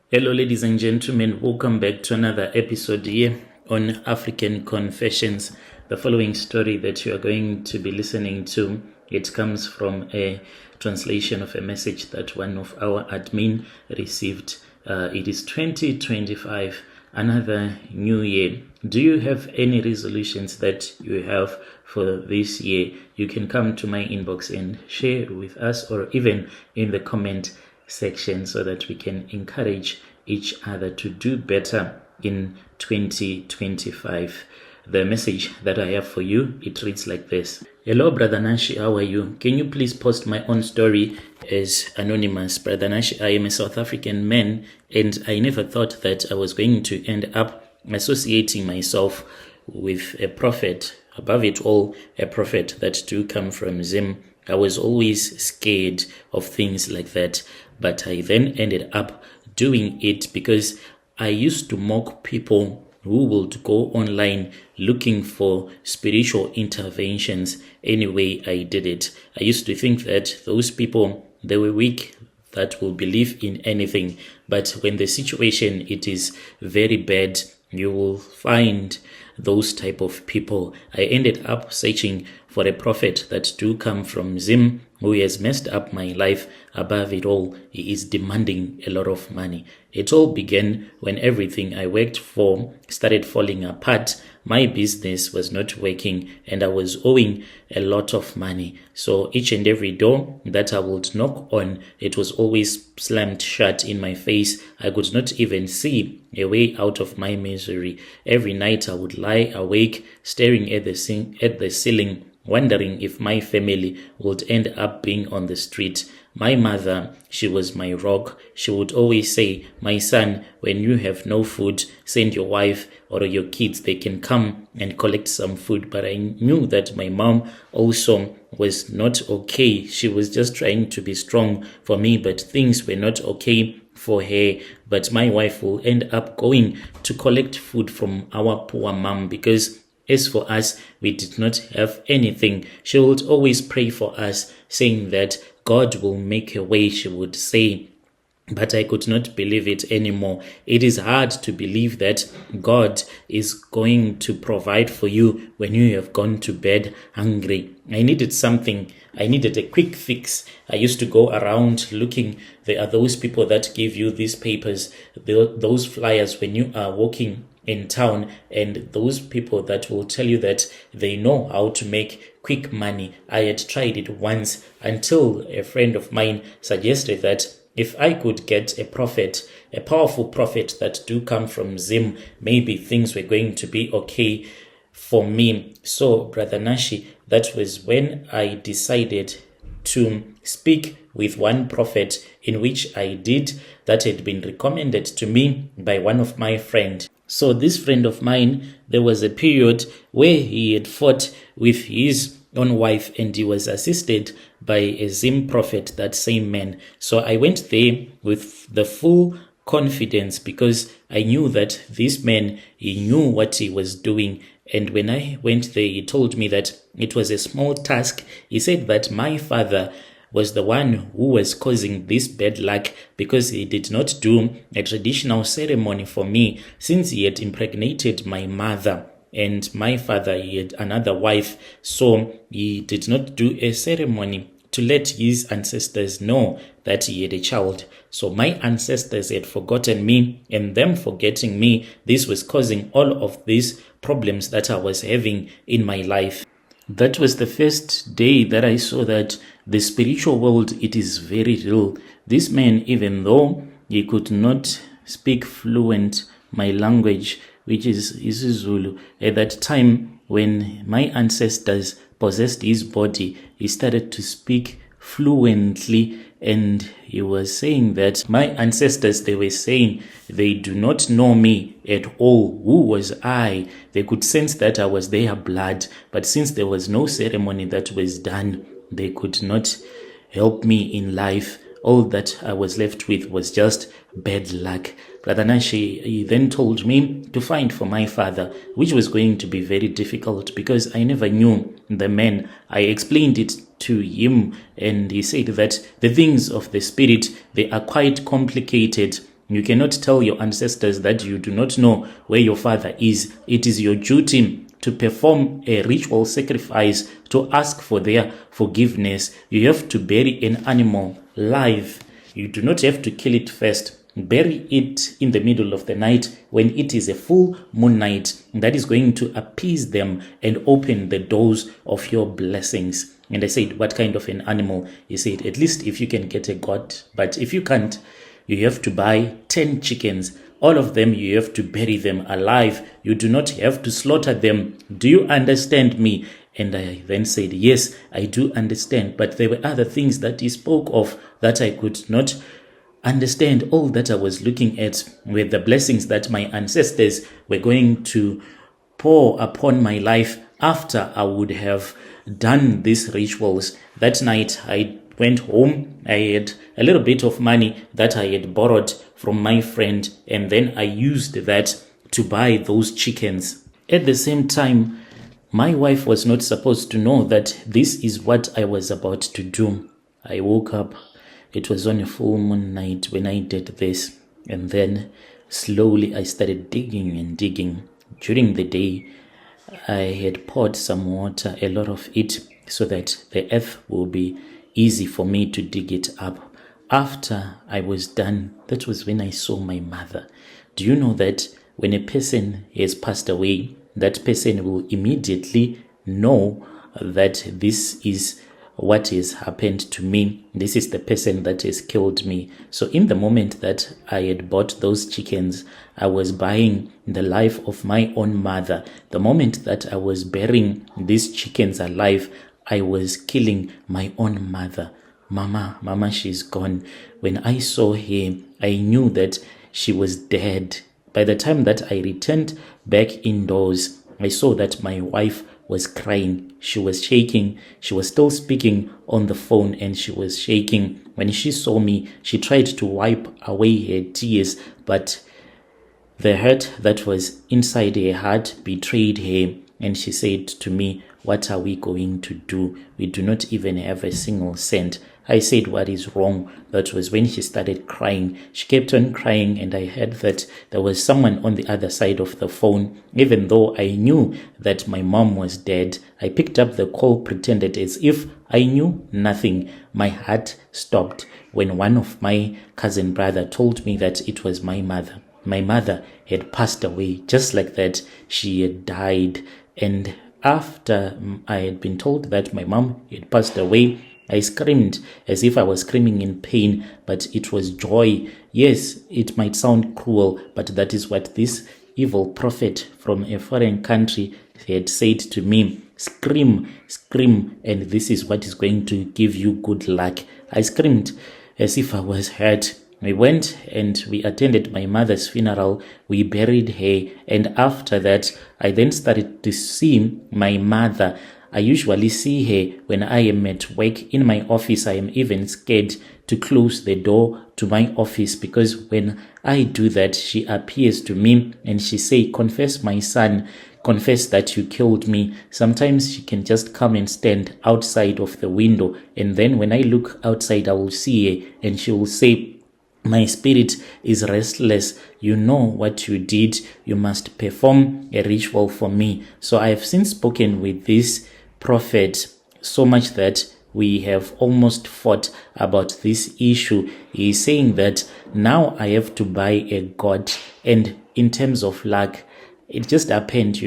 Hello, ladies and gentlemen. Welcome back to another episode here on African Confessions. The following story that you are going to be listening to, it comes from a translation of a message that one of our admin received. It is 2025, another new year. Do you have any resolutions that you have for this year? You can come to my inbox and share with us, or even in the comment section, so that we can encourage each other to do better in 2025. The message that I have for you, it reads like this. Hello, Brother Nashi, how are you? Can you please post my own story as anonymous? Brother Nashi, I am a South African man, and I never thought that I was going to end up associating myself with a prophet, above it all, a prophet that do come from Zim. I was always scared of things like that, but I then ended up doing it because I used to mock people who would go online looking for spiritual interventions. Anyway, I did it. I used to think that those people, they were weak, that will believe in anything. But when the situation, it is very bad, you will find those type of people. I ended up searching for a prophet that do come from Zim, who has messed up my life. Above it all, he is demanding a lot of money. It all began when everything I worked for started falling apart. My business was not working and I was owing a lot of money. So each and every door that I would knock on, it was always slammed shut in my face. I could not even see a way out of my misery. Every night I would lie awake, staring at the ceiling, wondering if my family would end up being on the street. My mother, she was my rock. She would always say, my son, when you have no food, send your wife or your kids, they can come and collect some food. But I knew that my mom also was not okay. She was just trying to be strong for me, but things were not okay for her. But my wife will end up going to collect food from our poor mom, because as for us, we did not have anything. She would always pray for us, saying that God will make a way, she would say. But I could not believe it anymore. It is hard to believe that God is going to provide for you when you have gone to bed hungry. I needed something. I needed a quick fix. I used to go around looking. There are those people that give you these papers, those flyers when you are walking in town, and those people that will tell you that they know how to make quick money. I had tried it once until a friend of mine suggested that if I could get a prophet, a powerful prophet that do come from Zim, maybe things were going to be okay for me. So, Brother Nashi, that was when I decided to speak with one prophet, in which I did, that had been recommended to me by one of my friends. So this friend of mine, there was a period where he had fought with his own wife and he was assisted by a Zim prophet, that same man. So I went there with the full confidence, because I knew that this man, he knew what he was doing. And when I went there, he told me that it was a small task. He said that my father was the one who was causing this bad luck, because he did not do a traditional ceremony for me, since he had impregnated my mother. And my father, he had another wife, so he did not do a ceremony to let his ancestors know that he had a child. So my ancestors had forgotten me, and them forgetting me, this was causing all of these problems that I was having in my life. That was the first day that I saw that the spiritual world, it is very real. This man, even though he could not speak fluent my language, which is isiZulu, at that time when my ancestors possessed his body, he started to speak fluently, and he was saying that my ancestors, they were saying they do not know me at all. Who was I? They could sense that I was their blood, but since there was no ceremony that was done, they could not help me in life. All that I was left with was just bad luck. Brother Nashi, he then told me to find for my father, which was going to be very difficult because I never knew the man. I explained it to him, and he said that the things of the spirit, they are quite complicated. You cannot tell your ancestors that you do not know where your father is. It is your duty to perform a ritual sacrifice to ask for their forgiveness. You have to bury an animal live. You do not have to kill it first. Bury it in the middle of the night when it is a full moon night. That is going to appease them and open the doors of your blessings. And I said, what kind of an animal? He said, at least if you can get a goat. But if you can't, you have to buy 10 chickens. All of them, you have to bury them alive. You do not have to slaughter them. Do you understand me? And I then said, yes, I do understand. But there were other things that he spoke of that I could not understand. All that I was looking at were the blessings that my ancestors were going to pour upon my life after I would have done these rituals. That night I went home. I had a little bit of money that I had borrowed from my friend, and then I used that to buy those chickens. At the same time, my wife was not supposed to know that this is what I was about to do. I woke up. It was on a full moon night when I did this, and then slowly I started digging and digging. During the day, I had poured some water, a lot of it, so that the earth will be easy for me to dig it up. After I was done, that was when I saw my mother. Do you know that when a person has passed away, that person will immediately know that this is what has happened to me. This is the person that has killed me. So in the moment that I had bought those chickens, I was buying the life of my own mother. The moment that I was burying these chickens alive, I was killing my own mother. Mama, she's gone. When I saw her, I knew that she was dead. By the time that I returned back indoors, I saw that my wife was crying. She was shaking. She was still speaking on the phone, and she was shaking. When she saw me, she tried to wipe away her tears, but the hurt that was inside her heart betrayed her, and she said to me, what are we going to do? We do not even have a single cent. I said, what is wrong? That was when she started crying. She kept on crying, and I heard that there was someone on the other side of the phone. Even though I knew that my mom was dead, I picked up the call, pretended as if I knew nothing. My heart stopped when one of my cousin brother told me that it was my mother. My mother had passed away. Just like that, she had died. And after I had been told that my mom had passed away, I screamed as if I was screaming in pain, but it was joy. Yes, it might sound cruel, but that is what this evil prophet from a foreign country had said to me. Scream, scream, and this is what is going to give you good luck. I screamed as if I was hurt. We went and we attended my mother's funeral. We buried her, and after that, I then started to see my mother. I usually see her when I am at work in my office. I am even scared to close the door to my office, because when I do that, she appears to me and she say, confess, my son, confess that you killed me. Sometimes she can just come and stand outside of the window, and then when I look outside, I will see her and she will say, my spirit is restless. You know what you did. You must perform a ritual for me. So I have since spoken with this prophet so much that we have almost fought about this issue. He is saying that now I have to buy a goat. And in terms of luck, it just happened,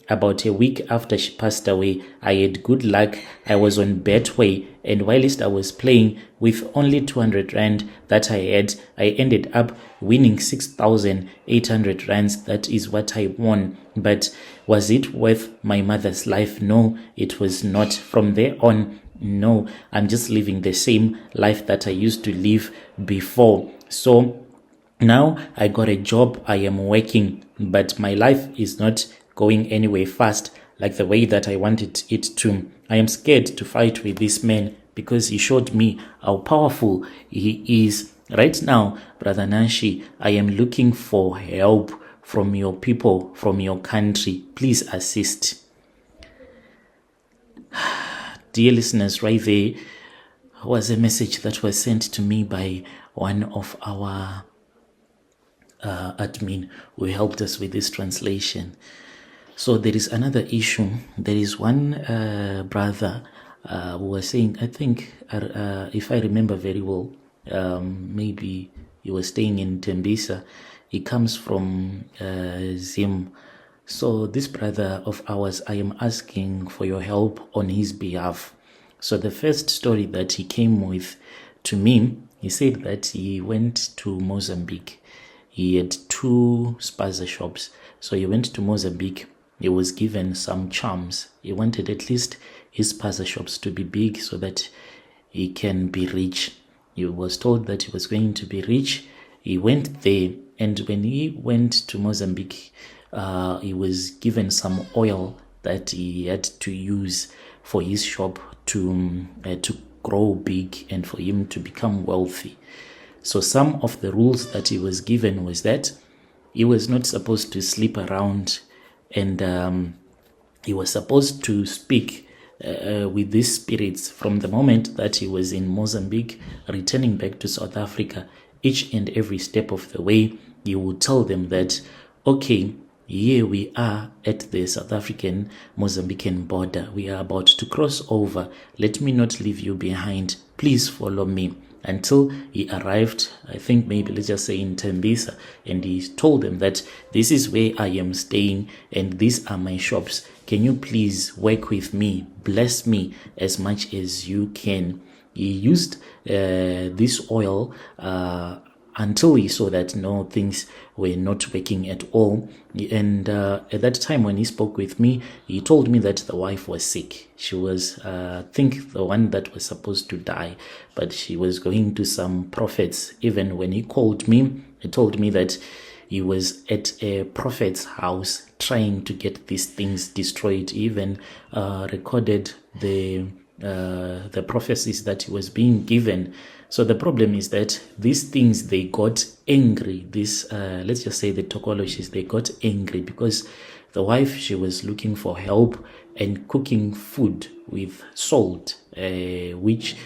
about a week after she passed away, I had good luck. I was on Betway, and whilst I was playing with only 200 rand that I had, I ended up winning 6,800 rands. That is what I won. But was it worth my mother's life? No, it was not. From there on, no, I'm just living the same life that I used to live before. So now I got a job, I am working, but my life is not going anywhere fast like the way that I wanted it to. I am scared to fight with this man because he showed me how powerful he is. Right now, Brother Nashi, I am looking for help from your people, from your country. Please assist. Dear listeners, right there was a message that was sent to me by one of our admin who helped us with this translation. So there is another issue. There is one brother who was saying, I think, if I remember very well, maybe he was staying in Tembisa. He comes from Zim. So this brother of ours, I am asking for your help on his behalf. So the first story that he came with to me, he said that he went to Mozambique. He had 2 spaza shops. So he went to Mozambique. He was given some charms. He wanted at least his spaza shops to be big so that he can be rich. He was told that he was going to be rich. He went there, and when he went to Mozambique, he was given some oil that he had to use for his shop to grow big and for him to become wealthy. So some of the rules that he was given was that he was not supposed to sleep around, and he was supposed to speak with these spirits from the moment that he was in Mozambique, returning back to South Africa. Each and every step of the way, he would tell them that, okay, here we are at the South African Mozambican border. We are about to cross over. Let me not leave you behind. Please follow me. Until he arrived, I think maybe let's just say in Tembisa, and he told them that this is where I am staying and these are my shops. Can you please work with me? Bless me as much as you can. He used this oil until he saw that no, things were not working at all. And at that time when he spoke with me, he told me that the wife was sick. She was, I think, the one that was supposed to die, but she was going to some prophets. Even when he called me, he told me that he was at a prophet's house trying to get these things destroyed. He even recorded the prophecies that he was being given. So the problem is that these things, they got angry. This, let's just say the tokologists, they got angry because the wife, she was looking for help and cooking food with salt, which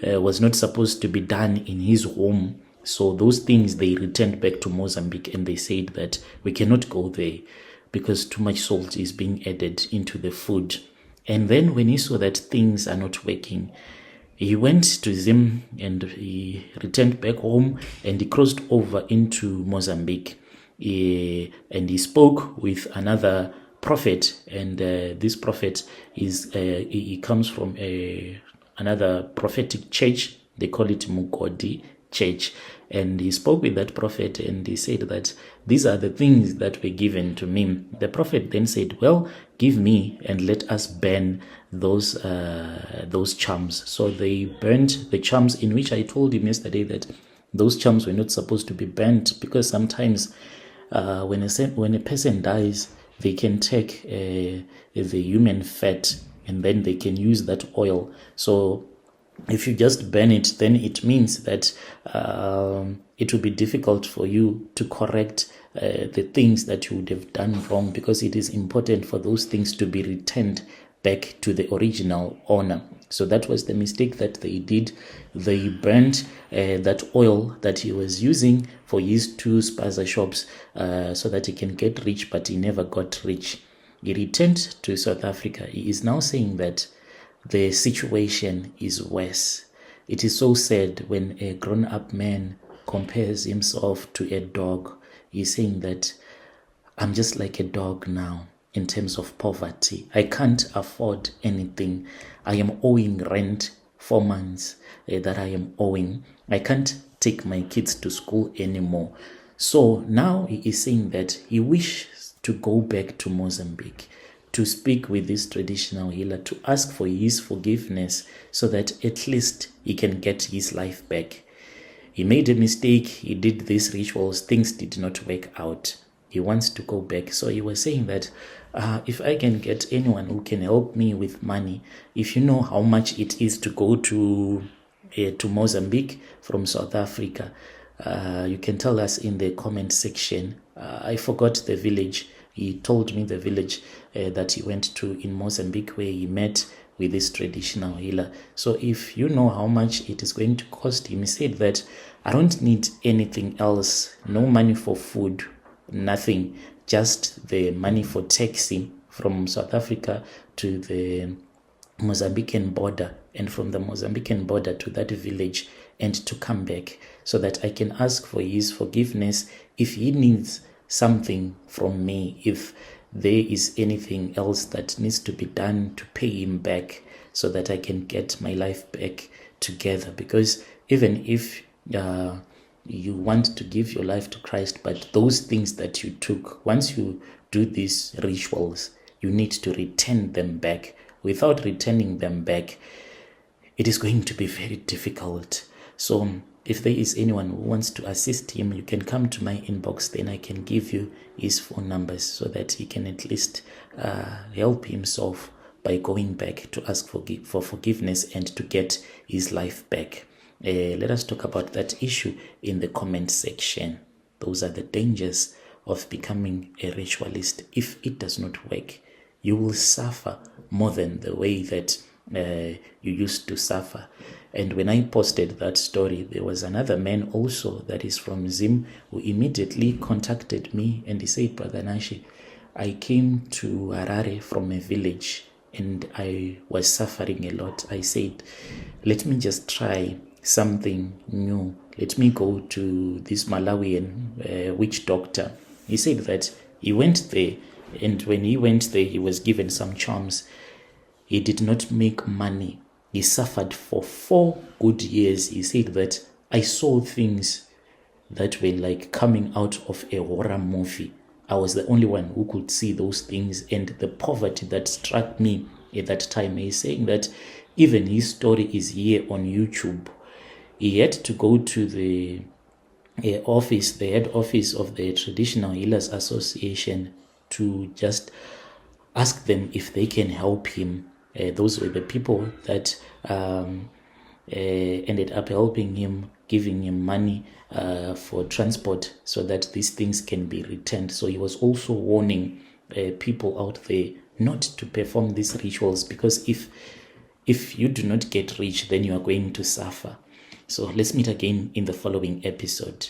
was not supposed to be done in his home. So those things, they returned back to Mozambique and they said that we cannot go there because too much salt is being added into the food. And then when he saw that things are not working, he went to Zim and he returned back home and he crossed over into Mozambique. And he spoke with another prophet, and this prophet is he comes from another prophetic church. They call it Mugodi Church. And he spoke with that prophet and he said that these are the things that were given to me. The prophet then said, well, give me and let us burn those charms. So they burned the charms, in which I told him yesterday that those charms were not supposed to be burnt, because sometimes when a person dies, they can take the human fat and then they can use that oil. So if you just burn it, then it means that it will be difficult for you to correct the things that you would have done wrong, because it is important for those things to be returned back to the original owner. So that was the mistake that they did. They burnt that oil that he was using for his 2 spaza shops so that he can get rich, but he never got rich. He returned to South Africa. He is now saying that the situation is worse. It is so sad when a grown-up man compares himself to a dog. He's saying that I'm just like a dog now in terms of poverty. I can't afford anything. I am owing rent 4 months that I am owing. I can't take my kids to school anymore. So now he is saying that he wishes to go back to Mozambique, to speak with this traditional healer, to ask for his forgiveness so that at least he can get his life back. He made a mistake. He did these rituals. Things did not work out. He wants to go back. So he was saying that if I can get anyone who can help me with money, if you know how much it is to go to Mozambique from South Africa, you can tell us in the comment section. I forgot the village. He told me the village that he went to in Mozambique, where he met with this traditional healer. So if you know how much it is going to cost him, he said that I don't need anything else, no money for food, nothing, just the money for taxi from South Africa to the Mozambican border, and from the Mozambican border to that village, and to come back, so that I can ask for his forgiveness if he needs something from me, if there is anything else that needs to be done to pay him back, so that I can get my life back together. Because even if you want to give your life to Christ, but those things that you took, once you do these rituals, you need to return them back. Without returning them back, it is going to be very difficult. So if there is anyone who wants to assist him, you can come to my inbox, then I can give you his phone numbers so that he can at least help himself by going back to ask for forgiveness and to get his life back. Let us talk about that issue in the comment section. Those are the dangers of becoming a ritualist. If it does not work, you will suffer more than the way that you used to suffer. And when I posted that story, there was another man also that is from Zim who immediately contacted me, and he said, Brother Nashi, I came to Harare from a village and I was suffering a lot. I said, let me just try something new. Let me go to this Malawian witch doctor. He said that he went there, and when he went there, he was given some charms. He did not make money. He suffered for 4 good years. He said that I saw things that were like coming out of a horror movie. I was the only one who could see those things, and the poverty that struck me at that time. He's saying that even his story is here on YouTube. He had to go to the head office of the Traditional Healers Association to just ask them if they can help him. Those were the people that ended up helping him, giving him money for transport so that these things can be returned. So he was also warning people out there not to perform these rituals, because if you do not get rich, then you are going to suffer. So let's meet again in the following episode.